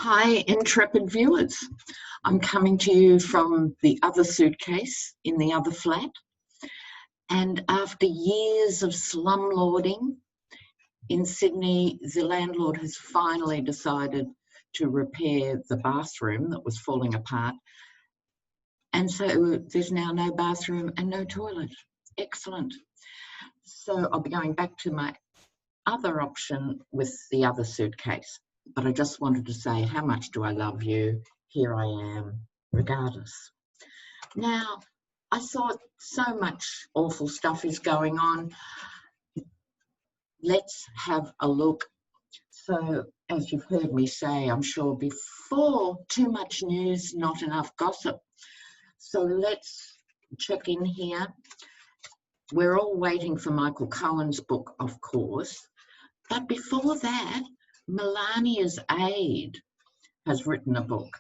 Hi, intrepid viewers. I'm coming to you from the other suitcase in the other flat. And after years of slumlording in Sydney, the landlord has finally decided to repair the bathroom that was falling apart. And so there's now no bathroom and no toilet. Excellent. So I'll be going back to my other option with the other suitcase. But I just wanted to say, how much do I love you? Here I am, regardless. Now, I thought so much awful stuff is going on. Let's have a look. So, as you've heard me say, I'm sure before, too much news, not enough gossip. So let's check in here. We're all waiting for Michael Cohen's book, of course. But before that, Melania's aide has written a book,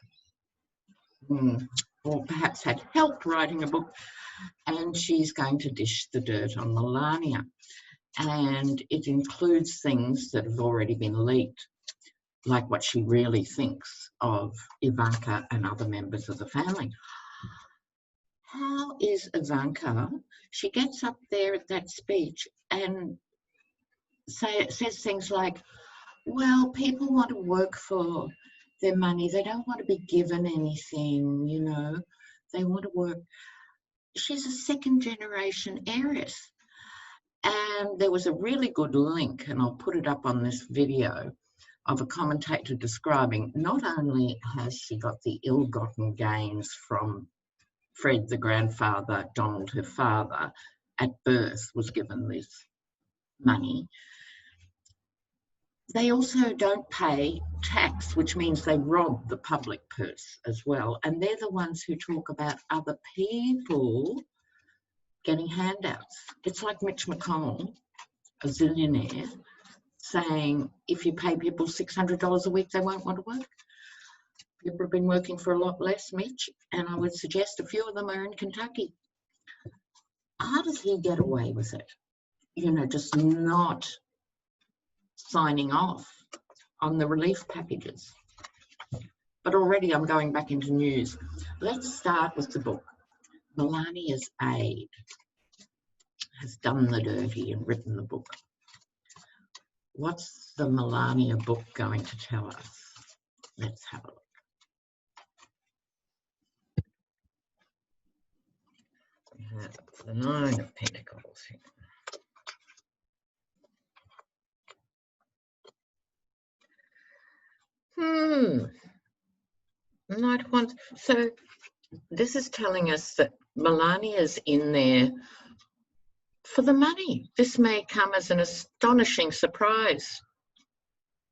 or perhaps had help writing a book, and she's going to dish the dirt on Melania. And it includes things that have already been leaked, like what she really thinks of Ivanka and other members of the family. How is Ivanka? She gets up there at that speech and says things like, well, people want to work for their money. They don't want to be given anything, you know. They want to work. She's a second generation heiress. And there was a really good link, and I'll put it up on this video, of a commentator describing not only has she got the ill-gotten gains from Fred, the grandfather, Donald, her father, at birth was given this money. They also don't pay tax, which means they rob the public purse as well. And they're the ones who talk about other people getting handouts. It's like Mitch McConnell, a zillionaire, saying if you pay people $600 a week, they won't want to work. People have been working for a lot less, Mitch, and I would suggest a few of them are in Kentucky. How does he get away with it? You know, just not signing off on the relief packages. But already I'm going back into news. Let's start with the book. Melania's aide has done the dirty and written the book. What's the Melania book going to tell us? Let's have a look. We have the Nine of Pentacles here. Knight of Wands. So this is telling us that Melania's in there for the money. This may come as an astonishing surprise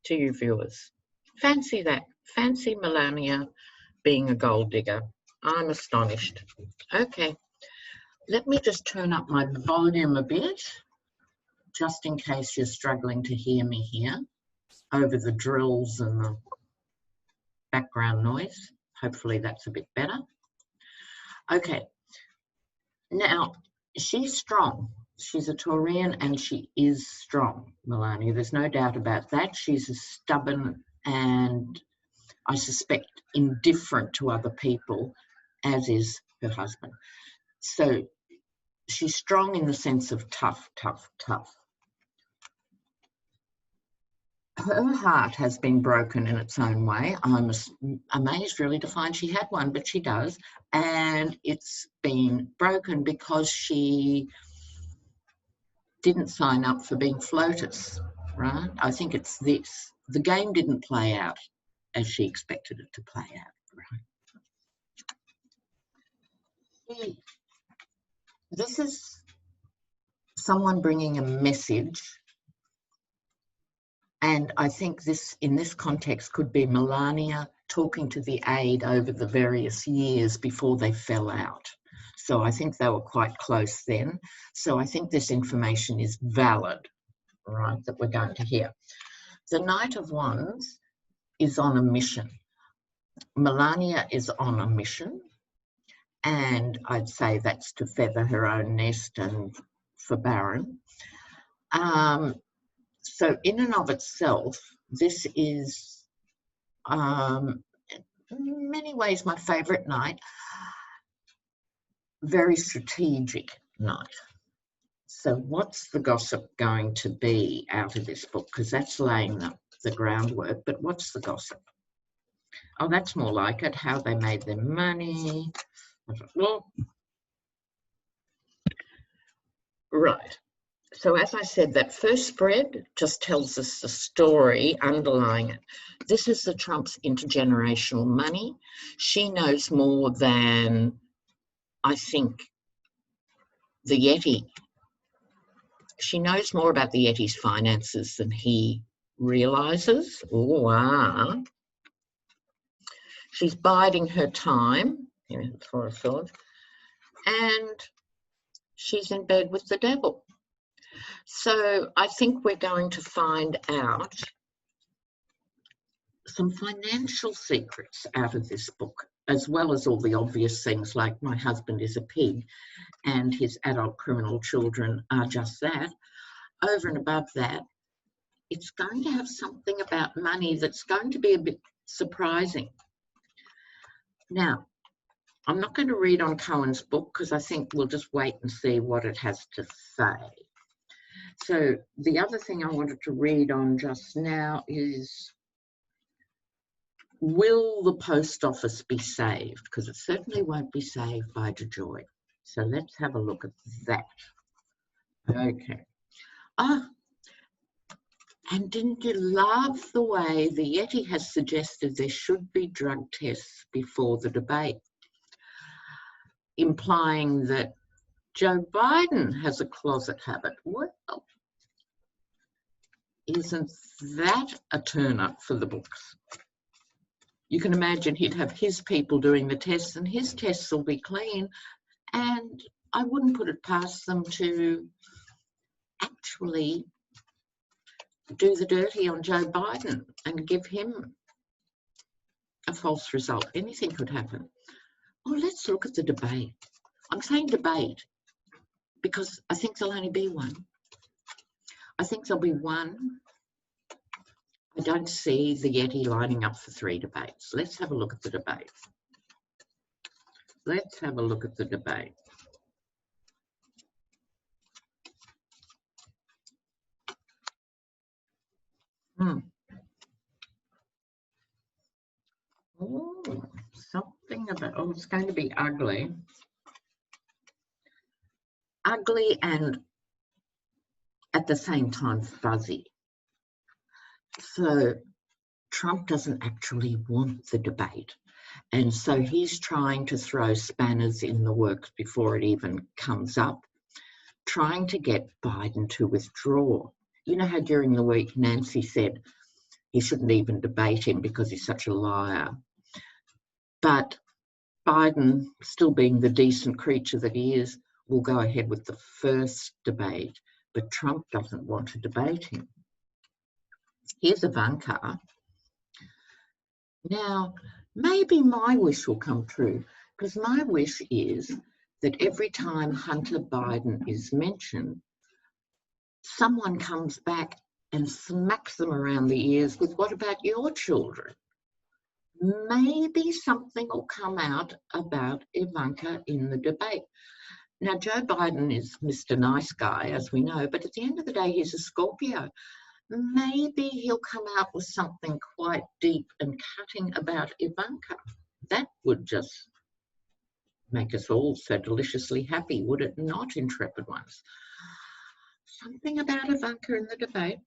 to you viewers. Fancy that. Fancy Melania being a gold digger. I'm astonished. Okay, let me just turn up my volume a bit, just in case you're struggling to hear me here over the drills and the background noise. Hopefully that's a bit better. Okay, now she's strong. She's a Taurian and she is strong, Melania. There's no doubt about that. She's as stubborn and, I suspect, indifferent to other people, as is her husband. So she's strong in the sense of tough, tough, tough. Her heart has been broken in its own way. I'm amazed really to find she had one, but she does. And it's been broken because she didn't sign up for being FLOTUS, right? I think it's this. The game didn't play out as she expected it to play out, right? This is someone bringing a message. And I think this, in this context, could be Melania talking to the aide over the various years before they fell out. So I think they were quite close then. So I think this information is valid, right, that we're going to hear. The Knight of Wands is on a mission. Melania is on a mission. And I'd say that's to feather her own nest and for Baron. So in and of itself, this is In many ways, my favourite night. Very strategic night. So what's the gossip going to be out of this book? Because that's laying the groundwork, but what's the gossip? Oh, that's more like it, how they made their money. Well, right. So as I said, that first spread just tells us the story underlying it. This is the Trump's intergenerational money. She knows more than, I think, the Yeti. She knows more about the Yeti's finances than he realises. Oh, wow. She's biding her time, that's what I thought, and she's in bed with the devil. So I think we're going to find out some financial secrets out of this book, as well as all the obvious things like my husband is a pig and his adult criminal children are just that. Over and above that, it's going to have something about money that's going to be a bit surprising. Now, I'm not going to read on Cohen's book because I think we'll just wait and see what it has to say. So the other thing I wanted to read on just now is, will the post office be saved? Because it certainly won't be saved by DeJoy. So let's have a look at that. Okay. And didn't you love the way the Yeti has suggested there should be drug tests before the debate, implying that Joe Biden has a closet habit? Well, isn't that a turn up for the books? You can imagine he'd have his people doing the tests and his tests will be clean, and I wouldn't put it past them to actually do the dirty on Joe Biden and give him a false result. Anything could happen. Oh, let's look at the debate. I'm saying debate because I think there'll only be one. I think there'll be one. I don't see the Yeti lining up for 3 debates. Let's have a look at the debate. Let's have a look at the debate. Oh, something about, oh, it's going to be ugly. Ugly and at the same time fuzzy. So Trump doesn't actually want the debate. And so he's trying to throw spanners in the works before it even comes up, trying to get Biden to withdraw. You know how during the week Nancy said he shouldn't even debate him because he's such a liar. But Biden, still being the decent creature that he is, will go ahead with the first debate, but Trump doesn't want to debate him. Here's Ivanka. Now, maybe my wish will come true, because my wish is that every time Hunter Biden is mentioned, someone comes back and smacks them around the ears with, what about your children? Maybe something will come out about Ivanka in the debate. Now, Joe Biden is Mr. Nice Guy, as we know, but at the end of the day, he's a Scorpio. Maybe he'll come out with something quite deep and cutting about Ivanka. That would just make us all so deliciously happy, would it not, intrepid ones? Something about Ivanka in the debate.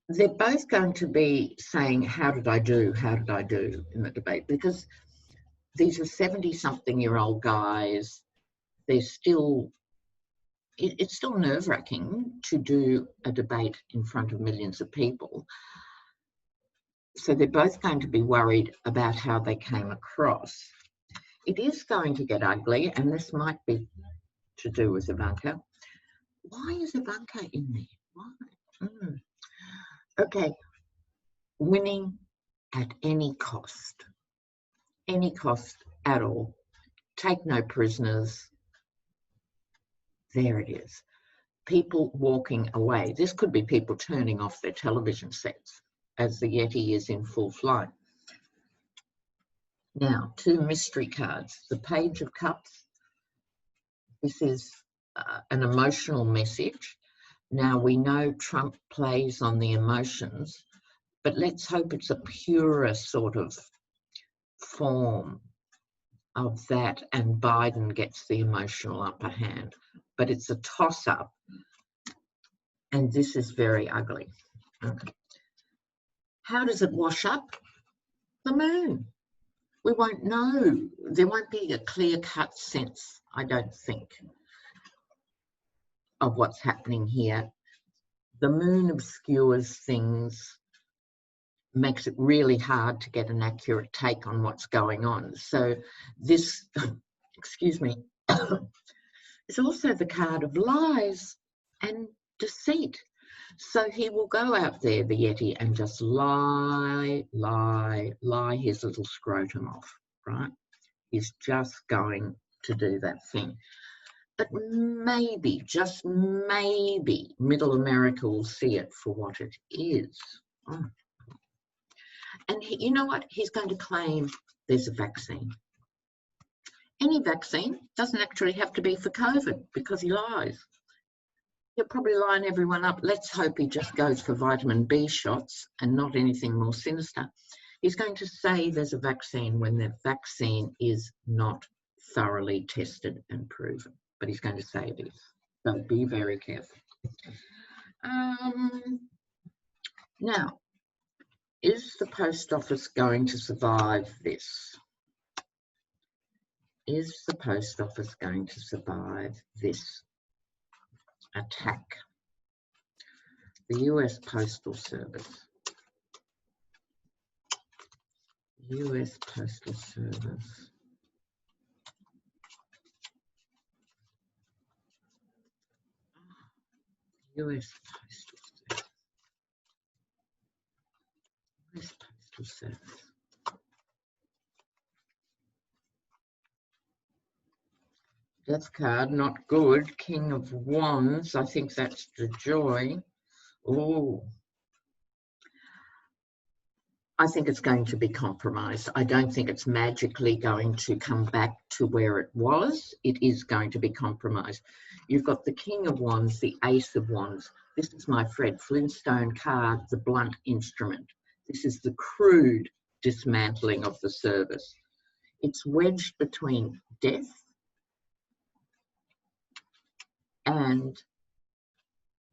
They're both going to be saying, how did I do? How did I do in the debate? Because these are 70-something-year-old guys. They're still, it's still nerve-wracking to do a debate in front of millions of people. So they're both going to be worried about how they came across. It is going to get ugly, and this might be to do with Ivanka. Why is Ivanka in there? Why? Okay, winning at any cost at all. Take no prisoners. There it is. People walking away. This could be people turning off their television sets. as the Yeti is in full flight. Now, 2 mystery cards. The Page of Cups. This is an emotional message. Now, we know Trump plays on the emotions, but let's hope it's a purer sort of form of that, and Biden gets the emotional upper hand. But it's a toss-up, and this is very ugly. Okay. How does it wash up? The moon. We won't know. There won't be a clear-cut sense, I don't think, of what's happening here. The moon obscures things, makes it really hard to get an accurate take on what's going on. So this, excuse me, is also the card of lies and deceit. So he will go out there, the Yeti, and just lie his little scrotum off, right? He's just going to do that thing. But maybe, just maybe, Middle America will see it for what it is. Oh. And you know what? He's going to claim there's a vaccine. Any vaccine doesn't actually have to be for COVID because he lies. He'll probably line everyone up. Let's hope he just goes for vitamin B shots and not anything more sinister. He's going to say there's a vaccine when the vaccine is not thoroughly tested and proven. But he's going to say it is. So be very careful. Now, is the post office going to survive this? Is the post office going to survive this attack? The US Postal Service. US Postal Service. US Postal Service. US Postal Service. Death card, not good. King of Wands, I think that's the joy. Oh, I think it's going to be compromised. I don't think it's magically going to come back to where it was. It is going to be compromised. You've got the King of Wands, the Ace of Wands. This is my Fred Flintstone card, the blunt instrument. This is the crude dismantling of the service. It's wedged between death and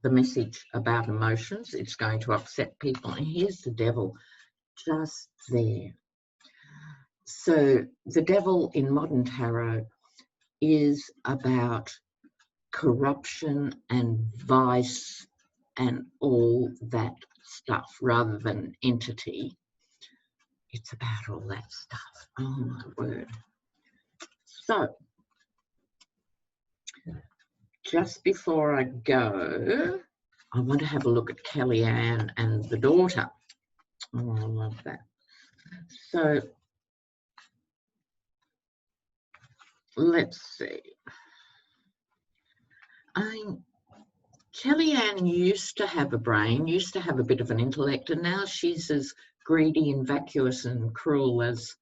the message about emotions. It's going to upset people. And here's the devil just there. So the devil in modern tarot is about corruption and vice and all that stuff rather than entity. It's about all that stuff. Oh my word. So just before I go, I want to have a look at Kellyanne and the daughter. Oh, I love that. So let's see. Kellyanne used to have a brain, used to have a bit of an intellect, and now she's as greedy and vacuous and cruel as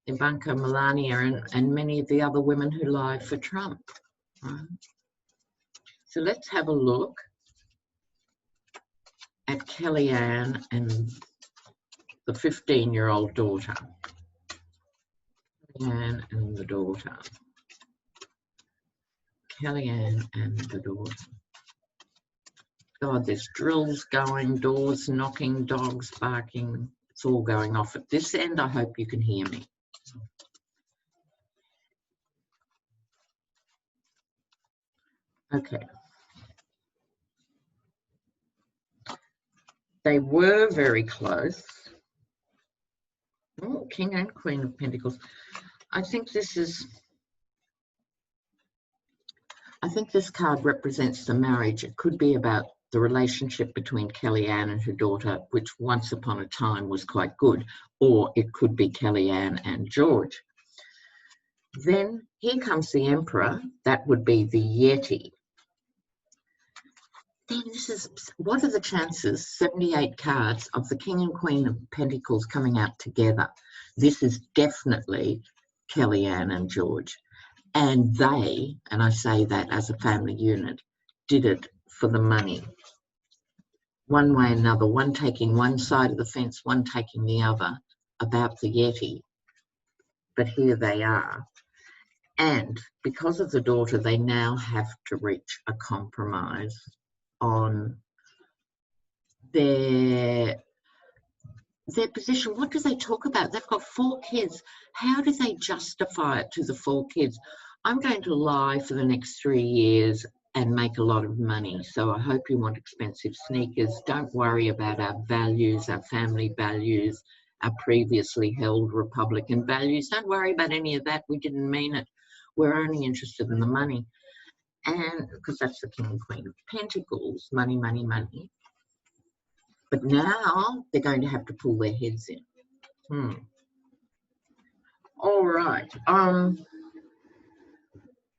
Ivanka, Melania, and many of the other women who lied for Trump. Right? So let's have a look at Kellyanne and the 15-year-old daughter. Kellyanne and the daughter. Kellyanne and the daughter. God, there's drills going, doors knocking, dogs barking. It's all going off at this end. I hope you can hear me. Okay. They were very close. Oh, King and Queen of Pentacles. I think this card represents the marriage. It could be about the relationship between Kellyanne and her daughter, which once upon a time was quite good, or it could be Kellyanne and George. Then here comes the Emperor. That would be the Yeti. then this is, what are the chances, 78 cards of the King and Queen of Pentacles coming out together? This is definitely Kellyanne and George. And they, and I say that as a family unit, did it for the money. One way or another, one taking one side of the fence, one taking the other about the Yeti. But here they are. And because of the daughter, they now have to reach a compromise on their position. What do they talk about? They've got 4 kids. How do they justify it to the 4 kids? I'm going to lie for the next 3 years and make a lot of money. So I hope you want expensive sneakers. Don't worry about our values, our family values, our previously held Republican values. Don't worry about any of that. We didn't mean it. We're only interested in the money. And because that's the King and Queen of Pentacles, money, money, money. But now they're going to have to pull their heads in. All right.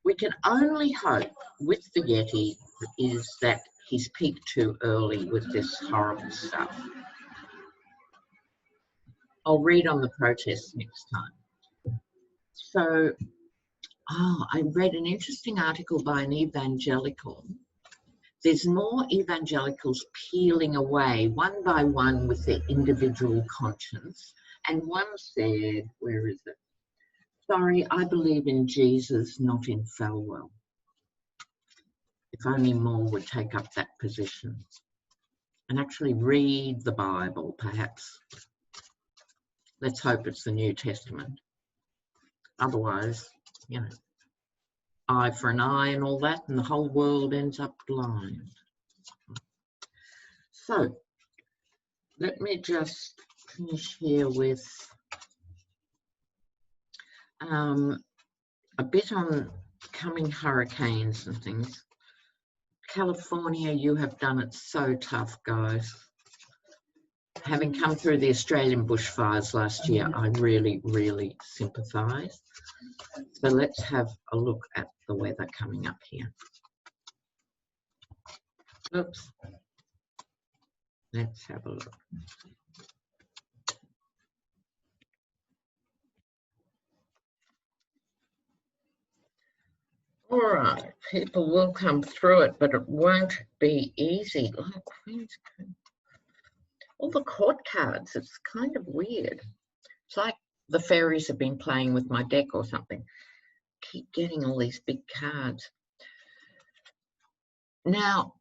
We can only hope with the Yeti is that he's peaked too early with this horrible stuff. I'll read on the protests next time. So, I read an interesting article by an evangelical. There's more evangelicals peeling away one by one with their individual conscience. And one said, where is it? Sorry, I believe in Jesus, not in Falwell. If only more would take up that position and actually read the Bible, perhaps. Let's hope it's the New Testament. Otherwise, you know, eye for an eye and all that, and the whole world ends up blind. So, let me just finish here with a bit on coming hurricanes and things. California, you have done it so tough, guys. Having come through the Australian bushfires last year, I really, really sympathise. So let's have a look at the weather coming up here. Oops. Let's have a look. All right, people will come through it, but it won't be easy. Like Queen's, all the court cards, it's kind of weird. It's like the fairies have been playing with my deck or something. Keep getting all these big cards. Now,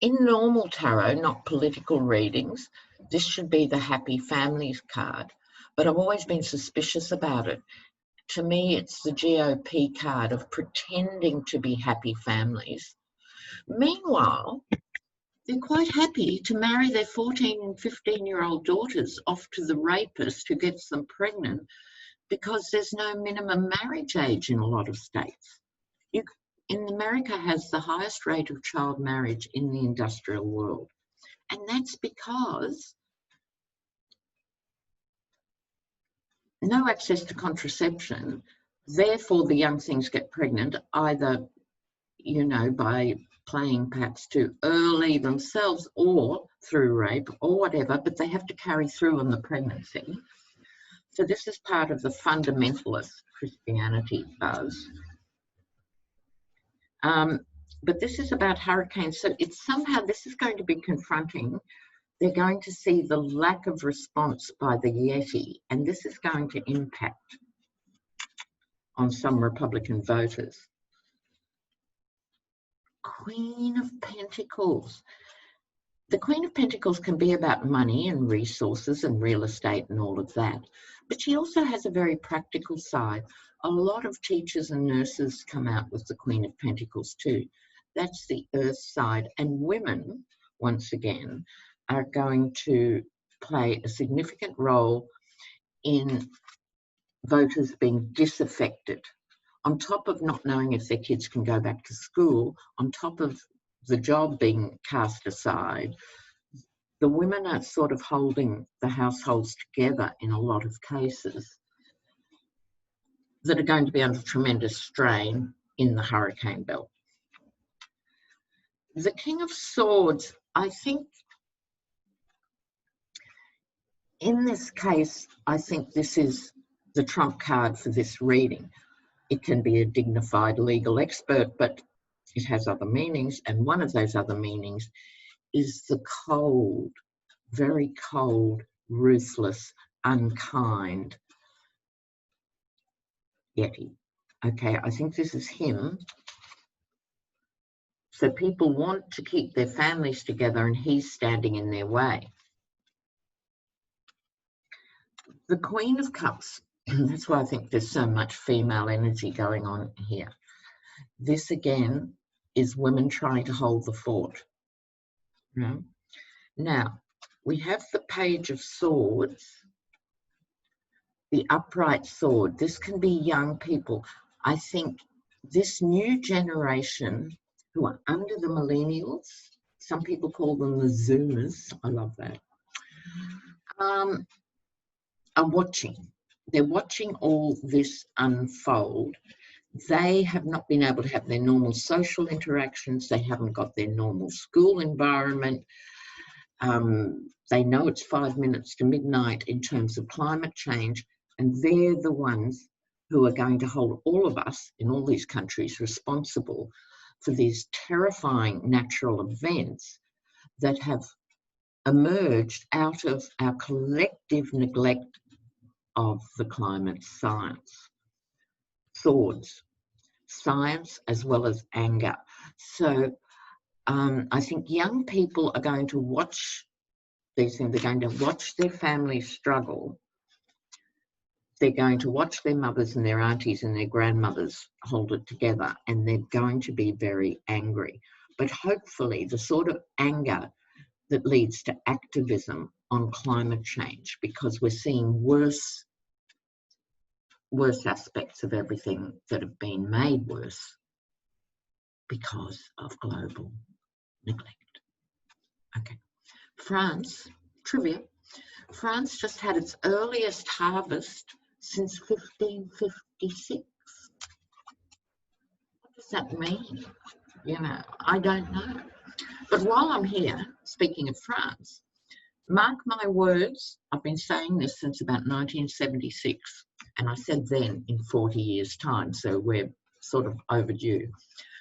in normal tarot, not political readings, this should be the happy families card, but I've always been suspicious about it. To me, it's the GOP card of pretending to be happy families. Meanwhile, they're quite happy to marry their 14 and 15-year-old daughters off to the rapist who gets them pregnant because there's no minimum marriage age in a lot of states. America has the highest rate of child marriage in the industrial world. And that's because no access to contraception, therefore the young things get pregnant either, you know, by playing perhaps too early themselves or through rape or whatever, but they have to carry through on the pregnancy. So this is part of the fundamentalist Christianity buzz. But this is about hurricanes. So it's somehow, this is going to be confronting. They're going to see the lack of response by the Yeti, and this is going to impact on some Republican voters. Queen of Pentacles. The Queen of Pentacles can be about money and resources and real estate and all of that, but she also has a very practical side. A lot of teachers and nurses come out with the Queen of Pentacles too. That's the earth side, and women, once again, are going to play a significant role in voters being disaffected. On top of not knowing if their kids can go back to school, on top of the job being cast aside, the women are sort of holding the households together in a lot of cases that are going to be under tremendous strain in the hurricane belt. The King of Swords, I think, in this case, I think this is the trump card for this reading. It can be a dignified legal expert, but it has other meanings, and one of those other meanings is the cold, very cold, ruthless, unkind Yeti. Okay, I think this is him. So people want to keep their families together and he's standing in their way. The Queen of Cups, that's why I think there's so much female energy going on here. This again is women trying to hold the fort. Now, we have the Page of Swords, the upright sword. This can be young people. I think this new generation who are under the millennials, some people call them the Zoomers, I love that, are watching. They're watching all this unfold. They have not been able to have their normal social interactions. They haven't got their normal school environment. They know it's 5 minutes to midnight in terms of climate change, and they're the ones who are going to hold all of us in all these countries responsible for these terrifying natural events that have emerged out of our collective neglect of the climate science. Swords, science as well as anger. So I think young people are going to watch these things. They're going to watch their families struggle. They're going to watch their mothers and their aunties and their grandmothers hold it together, and they're going to be very angry. But hopefully the sort of anger that leads to activism on climate change, because we're seeing worse aspects of everything that have been made worse because of global neglect. Okay, France, trivia. France just had its earliest harvest since 1556. What does that mean? You know, I don't know. But while I'm here, speaking of France, mark my words, I've been saying this since about 1976, and I said then in 40 years' time, so we're sort of overdue.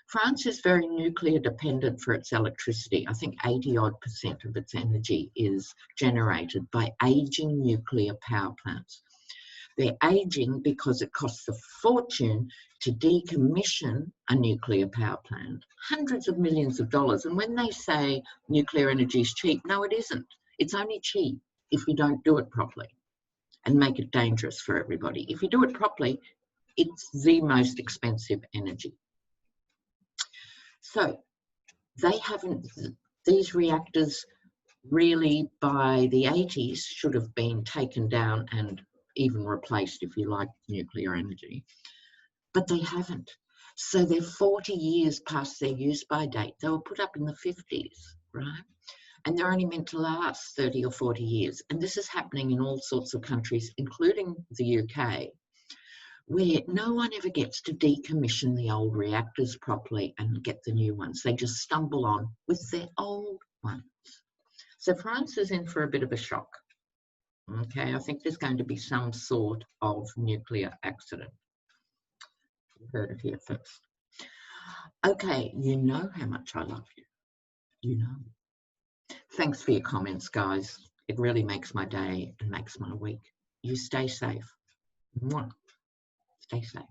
France is very nuclear dependent for its electricity. I think 80-odd% of its energy is generated by aging nuclear power plants. They're aging because it costs a fortune to decommission a nuclear power plant, hundreds of millions of dollars. And when they say nuclear energy is cheap, no, it isn't. It's only cheap if you don't do it properly and make it dangerous for everybody. If you do it properly, it's the most expensive energy. So they haven't, these reactors really by the 80s should have been taken down and even replaced, if you like, nuclear energy, but they haven't. So they're 40 years past their use-by date. They were put up in the 50s, right? And they're only meant to last 30 or 40 years. And this is happening in all sorts of countries, including the UK, where no one ever gets to decommission the old reactors properly and get the new ones. They just stumble on with their old ones. So France is in for a bit of a shock. Okay, I think there's going to be some sort of nuclear accident. You heard it here first. Okay, you know how much I love you. You know. Thanks for your comments, guys. It really makes my day and makes my week. You stay safe. Mwah. Stay safe.